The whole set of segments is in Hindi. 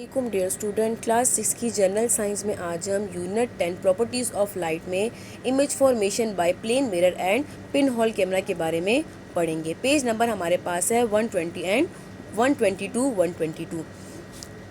वालेकुम डियर स्टूडेंट, क्लास 6 की जनरल साइंस में आज हम यूनिट 10 प्रॉपर्टीज़ ऑफ लाइट में image formation by plane mirror and pinhole camera के बारे में पढ़ेंगे। पेज नंबर हमारे पास है 120 and 122।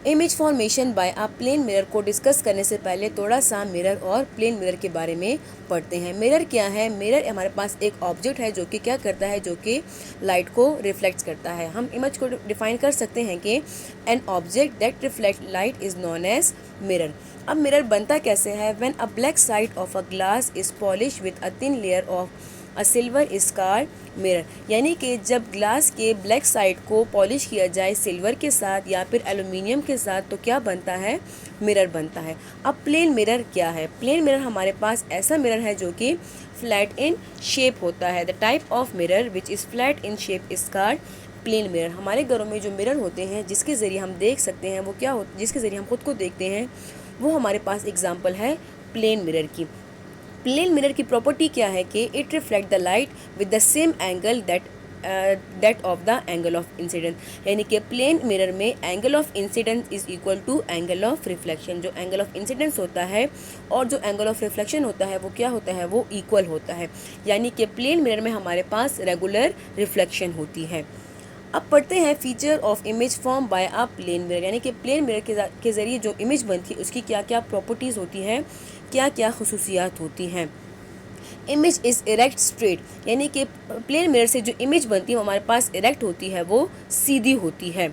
Image formation by a plane mirror को डिस्कस करने से पहले थोड़ा सा मिरर और प्लेन मिरर के बारे में पढ़ते हैं। मिरर क्या है? मिरर हमारे पास एक ऑब्जेक्ट है जो कि क्या करता है, जो कि लाइट को रिफ्लेक्ट करता है। हम इमेज को डिफाइन कर सकते हैं कि an object that reflect light is known as mirror. अब मिरर बनता कैसे है? When a black side of a glass is polish with a thin layer of a silver scar mirror, यानी कि जब ग्लास के ब्लैक साइड को पॉलिश किया जाए सिल्वर के साथ या फिर एल्युमिनियम के साथ, तो क्या बनता है? मिरर बनता है। अब प्लेन मिरर क्या है? प्लेन मिरर हमारे पास ऐसा मिरर है जो कि फ्लैट इन शेप होता है। The type of mirror which is flat in shape is called plane mirror. हमारे घरों में जो मिरर होते हैं जिसके ज़रिए हम देख सकते हैं, वो क्या हो, जिसके ज़रिए हम खुद को देखते हैं, वो हमारे पास एग्जाम्पल है प्लेन मिरर की। प्लेन मिरर की प्रॉपर्टी क्या है कि it reflect the light with the same angle that of the angle of incidence, यानी कि प्लेन मिरर में angle of incidence is equal to angle of reflection. जो एंगल ऑफ इंसिडेंस होता है और जो एंगल ऑफ रिफ्लेक्शन होता है वो क्या होता है? वो इक्वल होता है, यानी कि प्लेन मिरर में हमारे पास रेगुलर रिफ्लेक्शन होती है। अब पढ़ते हैं feature of image form by a plane mirror, यानी कि प्लेन मिरर के ज़रिए जो इमेज बनती है उसकी क्या क्या प्रॉपर्टीज़ होती हैं, क्या क्या खसूसियात होती हैं। इमेज इज़ इरेक्ट स्ट्रेट, यानी कि प्लेन मिरर से जो इमेज बनती है वो हमारे पास इरेक्ट होती है, वो सीधी होती है।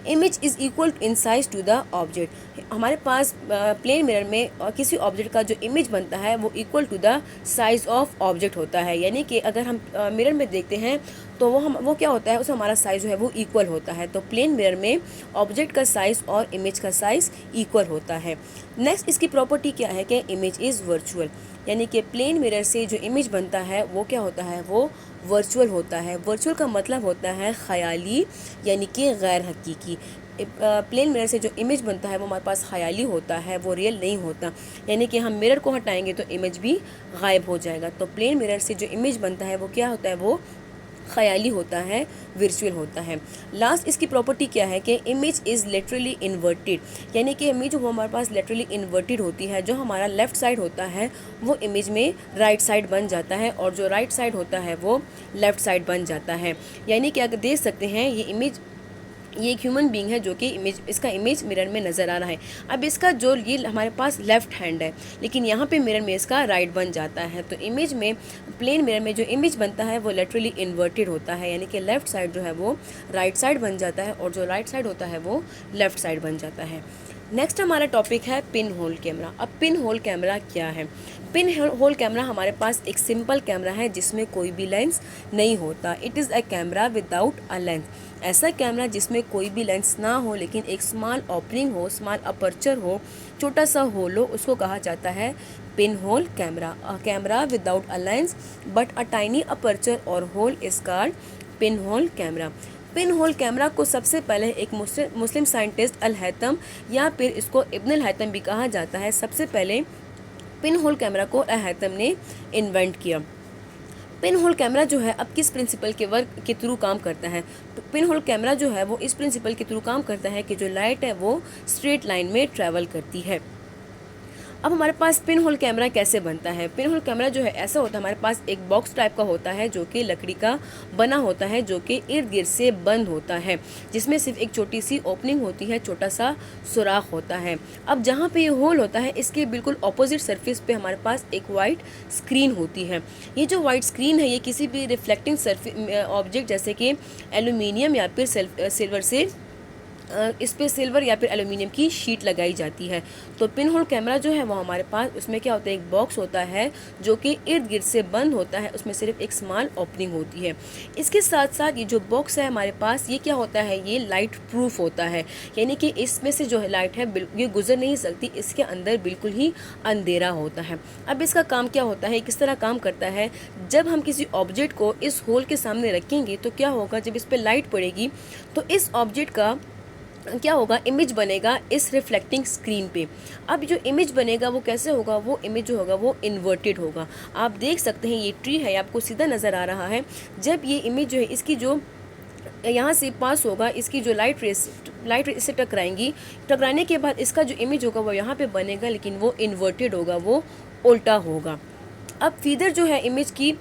Image is equal in size to the object, हमारे पास प्लेन मिरर में किसी ऑब्जेक्ट का जो इमेज बनता है वो equal to the size of object होता है, यानी कि अगर हम मिरर में देखते हैं तो वो क्या होता है, उसमें हमारा साइज़ जो है वो इक्वल होता है। तो प्लेन मिरर में ऑब्जेक्ट का साइज़ और इमेज का साइज़ इक्वल होता है। नेक्स्ट इसकी प्रॉपर्टी क्या है कि इमेज इज़ वर्चुअल, यानी कि प्लेन मिरर से जो इमेज बनता है वो क्या होता है? वो वर्चुअल होता है। वर्चुअल का मतलब होता है ख़याली, यानी कि गैर हकीकी। प्लेन मिरर से जो इमेज बनता है वो हमारे पास ख़याली होता है, वो रियल नहीं होता, यानी कि हम मिरर को हटाएंगे तो इमेज भी गायब हो जाएगा। तो प्लेन मिरर से जो इमेज बनता है वो क्या होता है? वो ख़याली होता है, वर्चुअल होता है। लास्ट इसकी प्रॉपर्टी क्या है कि इमेज इज़ लिटरली इन्वर्टेड, यानी कि इमेज वो हमारे पास लिटरली इन्वर्टेड होती है। जो हमारा लेफ़्ट साइड होता है वो इमेज में राइट साइड बन जाता है और जो राइट साइड होता है वो लेफ़्ट साइड बन जाता है, यानी कि अगर देख सकते हैं ये एक ह्यूमन बीइंग है जो कि इसका इमेज मिरर में नज़र आ रहा है। अब इसका जो ये हमारे पास लेफ़्ट हैंड है, लेकिन यहाँ पे मिरर में इसका राइट बन जाता है। तो इमेज में प्लेन मिरर में जो इमेज बनता है वो लिटरली इन्वर्टेड होता है, यानी कि लेफ़्ट साइड जो है वो राइट साइड बन जाता है और जो राइट साइड होता है वो लेफ़्ट साइड बन जाता है। नेक्स्ट हमारा टॉपिक है पिन होल कैमरा। अब पिन होल कैमरा क्या है? पिन होल कैमरा हमारे पास एक सिंपल कैमरा है जिसमें कोई भी लेंस नहीं होता। It is a camera without a lens, ऐसा कैमरा जिसमें कोई भी लेंस ना हो लेकिन एक स्मॉल ओपनिंग हो, स्मॉल अपर्चर हो, छोटा सा होल हो, उसको कहा जाता है pinhole camera. A camera without a lens but a tiny aperture or hole is called pinhole camera. Pinhole camera को सबसे पहले एक मुस्लिम साइंटिस्ट अल हैतम, या फिर इसको इब्न अल हैतम भी कहा जाता है, सबसे पहले पिन होल कैमरा को अल हैतम ने इन्वेंट किया। पिन होल कैमरा जो है अब किस प्रिंसिपल के वर्क के थ्रू काम करता है? तो पिन होल कैमरा जो है वो इस प्रिंसिपल के थ्रू काम करता है कि जो लाइट है वो स्ट्रेट लाइन में ट्रैवल करती है। अब हमारे पास पिन होल कैमरा कैसे बनता है? पिन होल कैमरा जो है ऐसा होता है, हमारे पास एक बॉक्स टाइप का होता है जो कि लकड़ी का बना होता है, जो कि इर्द गिर्द से बंद होता है, जिसमें सिर्फ एक छोटी सी ओपनिंग होती है, छोटा सा सुराख होता है। अब जहाँ पे ये होल होता है इसके बिल्कुल ऑपोजिट सरफेस पे हमारे पास एक वाइट स्क्रीन होती है। ये जो वाइट स्क्रीन है ये किसी भी रिफ्लेक्टिंग ऑब्जेक्ट जैसे कि एल्यूमिनियम या फिर सिल्वर से इस पर सिल्वर या फिर एल्युमिनियम की शीट लगाई जाती है। तो पिन होल कैमरा जो है वो हमारे पास उसमें क्या होता है, एक बॉक्स होता है जो कि इर्द गिर्द से बंद होता है, उसमें सिर्फ एक स्मॉल ओपनिंग होती है। इसके साथ साथ ये जो बॉक्स है हमारे पास ये क्या होता है, ये लाइट प्रूफ होता है, यानी कि इसमें से जो है लाइट है ये गुजर नहीं सकती, इसके अंदर बिल्कुल ही अंधेरा होता है। अब इसका काम क्या होता है, किस तरह काम करता है? जब हम किसी ऑब्जेक्ट को इस होल के सामने रखेंगे तो क्या होगा, जब इस पर लाइट पड़ेगी तो इस ऑब्जेक्ट का क्या होगा, इमेज बनेगा इस रिफ्लेक्टिंग स्क्रीन पे। अब जो इमेज बनेगा वो कैसे होगा, वो इमेज जो होगा वो इन्वर्टेड होगा। आप देख सकते हैं ये ट्री है, आपको सीधा नज़र आ रहा है। जब ये इमेज जो है इसकी जो यहाँ से पास होगा, इसकी जो लाइट रेस से टकराएंगी, टकराने के बाद इसका जो इमेज होगा वो यहाँ पे बनेगा, लेकिन वो इन्वर्टेड होगा, वो उल्टा होगा। अब फीदर जो है इमेज की,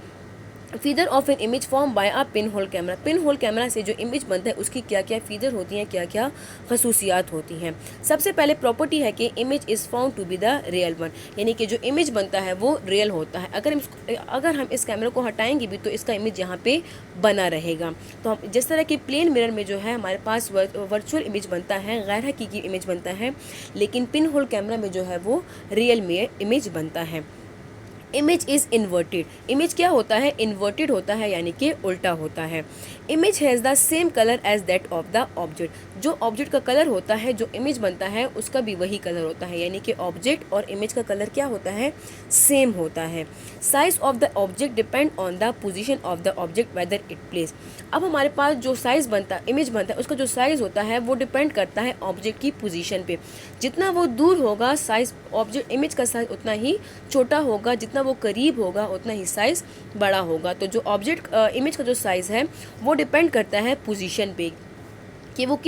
feather of an image form by a pin hole camera, pinhole camera से जो इमेज बनता है उसकी क्या क्या फीदर होती हैं, क्या क्या खसूसियात होती हैं। सबसे पहले प्रॉपर्टी है कि image is found to be the real one, यानी कि जो इमेज बनता है वो रियल होता है। अगर हम इस कैमरा को हटाएंगे भी तो इसका इमेज यहाँ पे बना रहेगा। तो हम जिस तरह की प्लेन मिरर में जो है हमारे पास वर्चुअल इमेज बनता है, गैर हकीकी इमेज बनता है, लेकिन पिन होल कैमरा में जो है वो रियल में इमेज बनता है। इमेज इज़ इन्वर्टेड, इमेज क्या होता है, इन्वर्टेड होता है, यानी कि उल्टा होता है। Image has the same colour as that of the object, जो ऑब्जेक्ट का कलर होता है, जो इमेज बनता है उसका भी वही कलर होता है, यानी कि ऑब्जेक्ट और इमेज का कलर क्या होता है, सेम होता है। Size of the object depend on the position of the object whether it place. अब हमारे पास जो साइज बनता है, इमेज बनता है, उसका जो साइज होता है वो डिपेंड करता है ऑब्जेक्ट की पोजीशन पे। जितना वो दूर होगा साइज, ऑब्जेक्ट इमेज का साइज उतना ही छोटा होगा, जितना वो करीब होगा उतना ही साइज बड़ा होगा। तो जो ऑब्जेक्ट इमेज का जो साइज है वो डिपेंड करता है पोजीशन पे, कि वो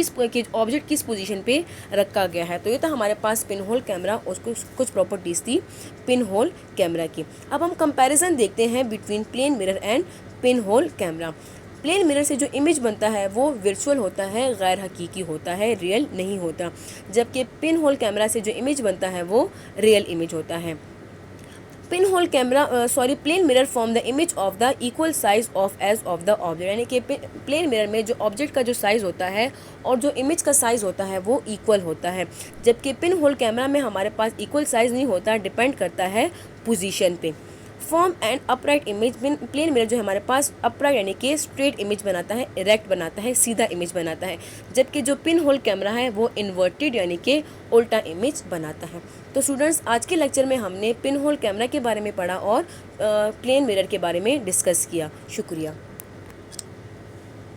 ऑब्जेक्ट किस पोजीशन पे रखा गया है। तो ये था हमारे पास पिन होल कैमरा, उसको कुछ प्रॉपर्टीज़ थी पिन होल कैमरा की। अब हम कंपैरिजन देखते हैं between plane mirror and pinhole camera. Plane mirror से जो इमेज बनता है वो वर्चुअल होता है, गैर हकीकी होता है, रियल नहीं होता, जबकि पिन होल कैमरा से जो इमेज बनता है वो रियल इमेज होता है। Pinhole camera plane mirror form the image of the equal size of as of the object, यानी कि प्लेन मिरर में जो ऑब्जेक्ट का जो साइज होता है और जो इमेज का साइज होता है वो इक्वल होता है, जबकि पिन होल कैमरा में हमारे पास इक्वल साइज नहीं होता, डिपेंड करता है पोजीशन पे। Form and upright image, plane mirror जो हमारे पास अपराइट यानी कि स्ट्रेट इमेज बनाता है, इरेक्ट बनाता है, सीधा इमेज बनाता है, जबकि जो पिन होल कैमरा है वो इन्वर्टेड यानी कि उल्टा इमेज बनाता है। तो स्टूडेंट्स, आज के लेक्चर में हमने पिन होल कैमरा के बारे में पढ़ा और प्लेन मिरर के बारे में डिस्कस किया। शुक्रिया।